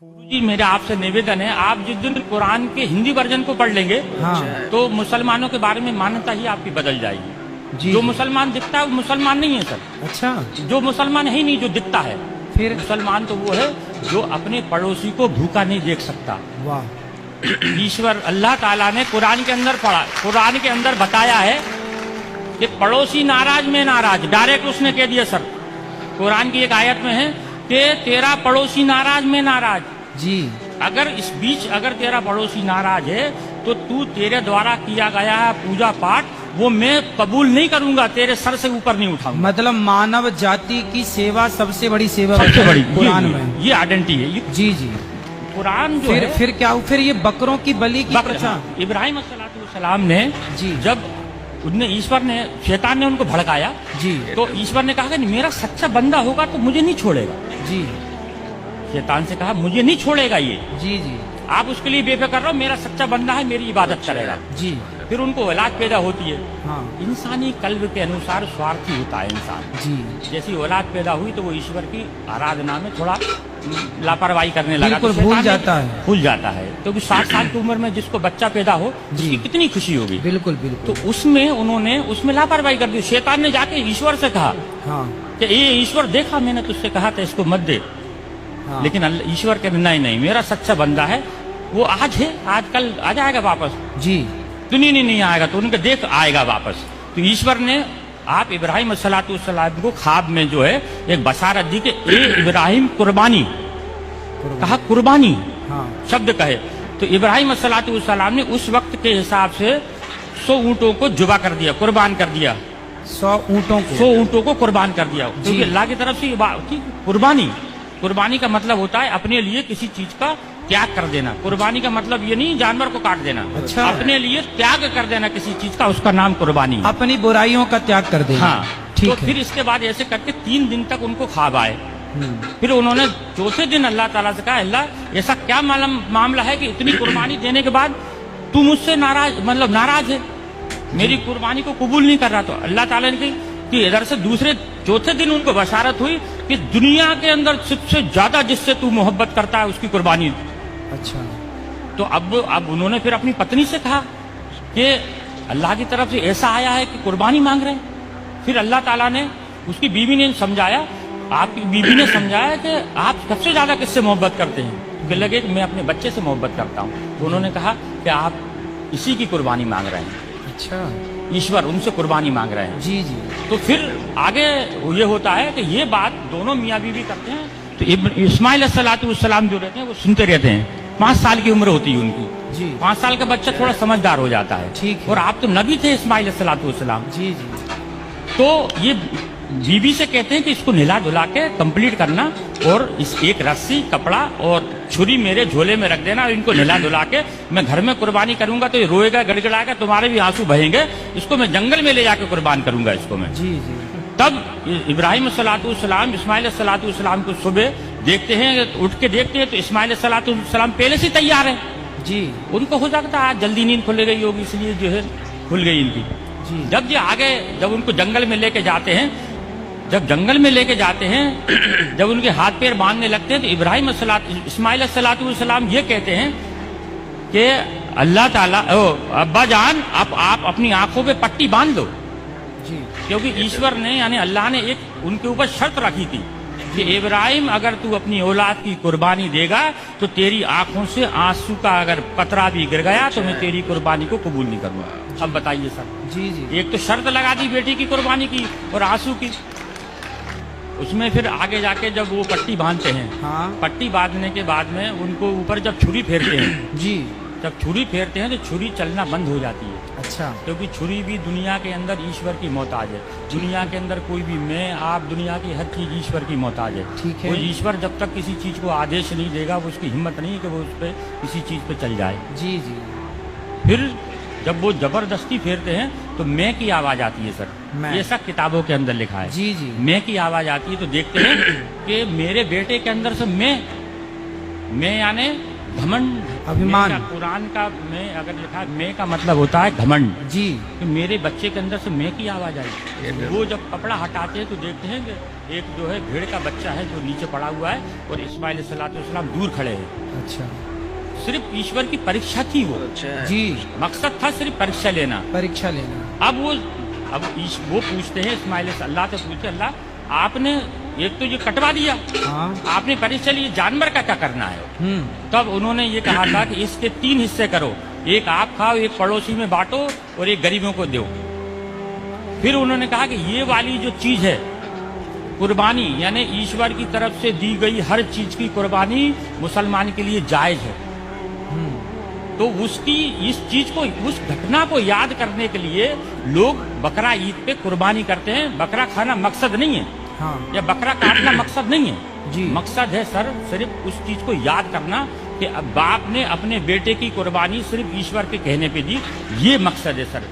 गुरुजी मेरा आपसे निवेदन है, आप जिस दिन कुरान के हिंदी वर्जन को पढ़ लेंगे हाँ। तो मुसलमानों के बारे में मान्यता ही आपकी बदल जाएगी। जी जो जी। मुसलमान दिखता है वो मुसलमान नहीं है सर। अच्छा, जो मुसलमान है ही नहीं, जो दिखता है फिर मुसलमान तो वो है जो अपने पड़ोसी को भूखा नहीं देख सकता। वाह, ईश्वर अल्लाह ताला ने कुरान के अंदर पढ़ा, कुरान के अंदर बताया है कि पड़ोसी नाराज में नाराज, डायरेक्ट उसने कह दिया सर। कुरान की एक आयत में है कि तेरा पड़ोसी नाराज में नाराज। जी अगर इस बीच अगर तेरा पड़ोसी नाराज है तो तू तेरे द्वारा किया गया है पूजा पाठ वो मैं कबूल नहीं करूंगा, तेरे सर से ऊपर नहीं उठाऊंगा। मतलब मानव जाति की सेवा सबसे बड़ी सेवा सबसे बताई बड़ी कुरान में। ये आइडेंटिटी है। ये जी जी। कुरान जो है फिर क्या, फिर ये बकरों की बलि की प्रथा। हाँ, इब्राहिम सलाम ने जी जब उनने ईश्वर ने शैतान ने उनको भड़काया जी तो ईश्वर ने कहा कि मेरा सच्चा बंदा होगा तो मुझे नहीं छोड़ेगा। जी शैतान से कहा मुझे नहीं छोड़ेगा ये, जी जी आप उसके लिए बेफिक्र रहो, मेरा सच्चा बंदा है, मेरी इबादत करेगा। जी। फिर उनको औलाद पैदा होती है। हाँ इंसानी कल्ब के अनुसार स्वार्थी होता है इंसान। जी, जैसी औलाद पैदा हुई तो वो ईश्वर की आराधना में थोड़ा लापरवाही करने लगा, बिल्कुल तो शैतान भूल ने- जाता है। भूल जाता है क्योंकि 60 साल की उम्र में जिसको बच्चा पैदा हो जी। उसकी कितनी खुशी होगी। बिल्कुल तो बिल्कुल। उसमें उन्होंने उसमें लापरवाही कर दी। शैतान ने जाके ईश्वर से कहा हाँ कि ये ईश्वर देखा मैंने तुझसे कहा था इसको मत दे, हाँ। लेकिन ईश्वर के नहीं, मेरा सच्चा बंदा है, वो आज है, आज कल आ जाएगा वापस, जी दुनिया नहीं आएगा तो उनके देख आएगा वापस। तो ईश्वर ने आप इब्राहिम सलाम को ख्वाब में जो है एक बशारत दी कि ए इब्राहिम कुर्बानी, कहा कुर्बानी हाँ शब्द कहे तो इब्राहिम सलाम ने उस वक्त के हिसाब से 100 ऊँटों को जुबा कर दिया, कुर्बान कर दिया। 100 ऊँटों को। 100 ऊँटों को कुर्बान कर दिया जी। क्योंकि अल्लाह की तरफ से ये बात थी। कुर्बानी का मतलब होता है अपने लिए किसी चीज का त्याग कर देना। कुर्बानी का मतलब ये नहीं जानवर को काट देना। अच्छा। अपने लिए त्याग कर देना किसी चीज का, उसका नाम कुर्बानी। अपनी बुराइयों का त्याग कर देना। हाँ ठीक तो है। फिर इसके बाद ऐसे करके 3 दिन तक उनको ख्वाब आए। हम्म, फिर उन्होंने चौथे दिन अल्लाह ताला से कहा अल्लाह ऐसा क्या मामला है कि इतनी कुर्बानी देने के बाद तू मुझसे नाराज है, मेरी कुर्बानी को कबूल नहीं कर रहा। तो अल्लाह ताला ने कही कि इधर से चौथे दिन उनको बशारत हुई कि दुनिया के अंदर सबसे ज्यादा जिससे तू मोहब्बत करता है उसकी कुर्बानी। अच्छा तो अब उन्होंने फिर अपनी पत्नी से कहा कि अल्लाह की तरफ से ऐसा आया है कि कुर्बानी मांग रहे हैं। फिर अल्लाह ताला ने उसकी बीवी ने समझाया, आपकी बीवी ने समझाया कि आप सबसे ज्यादा किससे मोहब्बत करते हैं। तो लगे कि मैं अपने बच्चे से मोहब्बत करता हूँ। तो उन्होंने कहा कि आप इसी की कुर्बानी मांग रहे हैं, अच्छा। ईश्वर उनसे कुर्बानी मांग रहे हैं। जी जी तो फिर आगे ये होता है कि ये बात दोनों मियाँ बीवी करते हैं। तो इस्माइल सलाम जो रहते हैं वो सुनते रहते हैं। 5 साल की उम्र होती है उनकी। जी 5 साल का बच्चा थोड़ा समझदार हो जाता है। ठीक है। और आप तो नबी थे इस्माइल सलाम। जी जी। तो ये बीबी से कहते हैं कि इसको नहला धुला के कंप्लीट करना और इस एक रस्सी कपड़ा और छुरी मेरे झोले में रख देना और इनको नहला धुला के मैं घर में कुर्बानी करूंगा तो ये रोएगा गड़गड़ाएगा, तुम्हारे भी आंसू बहेंगे, इसको मैं जंगल में ले जाकर कुर्बान करूंगा इसको मैं। जी जी। तब इब्राहिम इस्माइल सलाम को सुबह देखते हैं, उठ के देखते हैं तो इस्माइल सलाम पहले से तैयार है। जी उनको हो सकता है आज जल्दी नींद खुल गई होगी इसलिए जो है खुल गई इनकी। जी। जब ये आगे जब उनको जंगल में लेके जाते हैं, जब जंगल में लेके जाते हैं, जब उनके हाथ पैर बांधने लगते हैं तो इस्माइल सलाम ये कहते हैं कि अल्लाह ताला अब्बा जान आप अपनी आंखों पे पट्टी बांध दो, जी क्योंकि ईश्वर ने यानी अल्लाह ने एक उनके ऊपर शर्त रखी थी कि इब्राहिम अगर तू अपनी औलाद की कुर्बानी देगा तो तेरी आंखों से आंसू का अगर कतरा भी गिर गया तो मैं तेरी कुर्बानी को कबूल नहीं करूंगा। अब बताइए सर, जी जी। एक तो शर्त लगा दी बेटी की कुर्बानी की और आंसू की। उसमें फिर आगे जाके जब वो पट्टी बांधते हैं, हाँ पट्टी बांधने के बाद में उनको ऊपर जब छुरी फेरते हैं, जी। जब छुरी फेरते हैं तो छुरी चलना बंद हो जाती है। अच्छा। क्योंकि छुरी भी दुनिया के अंदर ईश्वर की मोहताज है। दुनिया के अंदर कोई भी मैं आप दुनिया की हर चीज ईश्वर की मोहताज है। ठीक है। वो ईश्वर जब तक किसी चीज को आदेश नहीं देगा वो उसकी हिम्मत नहीं है कि वो उस पर किसी चीज पे चल जाए। जी जी। फिर जब वो जबरदस्ती फेरते हैं तो मैं की आवाज आती है सर। मैं। ये सब किताबों के अंदर लिखा है। जी जी। मैं की आवाज आती है तो देखते हैं कि मेरे बेटे के अंदर से मैं यानी घमंड, अभिमान। मैं का कुरान का मैं अगर लिखा है मैं का मतलब होता है घमंड। जी। कि मेरे बच्चे के अंदर से मैं की आवाज आई। वो जब कपड़ा हटाते हैं तो देखते हैं कि एक जो है भेड़ का बच्चा है जो नीचे पड़ा हुआ है और इस्माइल अलैहिस्सलाम दूर खड़े हैं। अच्छा सिर्फ ईश्वर की परीक्षा थी वो, जी, मकसद था सिर्फ परीक्षा लेना। परीक्षा लेना। अब वो पूछते हैं इस्माइल से, अल्लाह से पूछते, अल्लाह आपने एक तो ये कटवा दिया, हाँ। आपने परीक्षा ली, जानवर का क्या करना है? तब उन्होंने ये कहा था कि इसके 3 हिस्से करो, एक आप खाओ, एक पड़ोसी में बांटो और एक गरीबों को दो। फिर उन्होंने कहा कि ये वाली जो चीज है कुर्बानी, यानी ईश्वर की तरफ से दी गई हर चीज की कुर्बानी मुसलमान के लिए जायज है। तो उसकी इस चीज को, उस घटना को याद करने के लिए लोग बकरा ईद पे कुर्बानी करते हैं। बकरा खाना मकसद नहीं है, हाँ। या बकरा काटना मकसद नहीं है जी। मकसद है सर सिर्फ उस चीज को याद करना कि अब बाप ने अपने बेटे की कुर्बानी सिर्फ ईश्वर के कहने पे दी, ये मकसद है सर।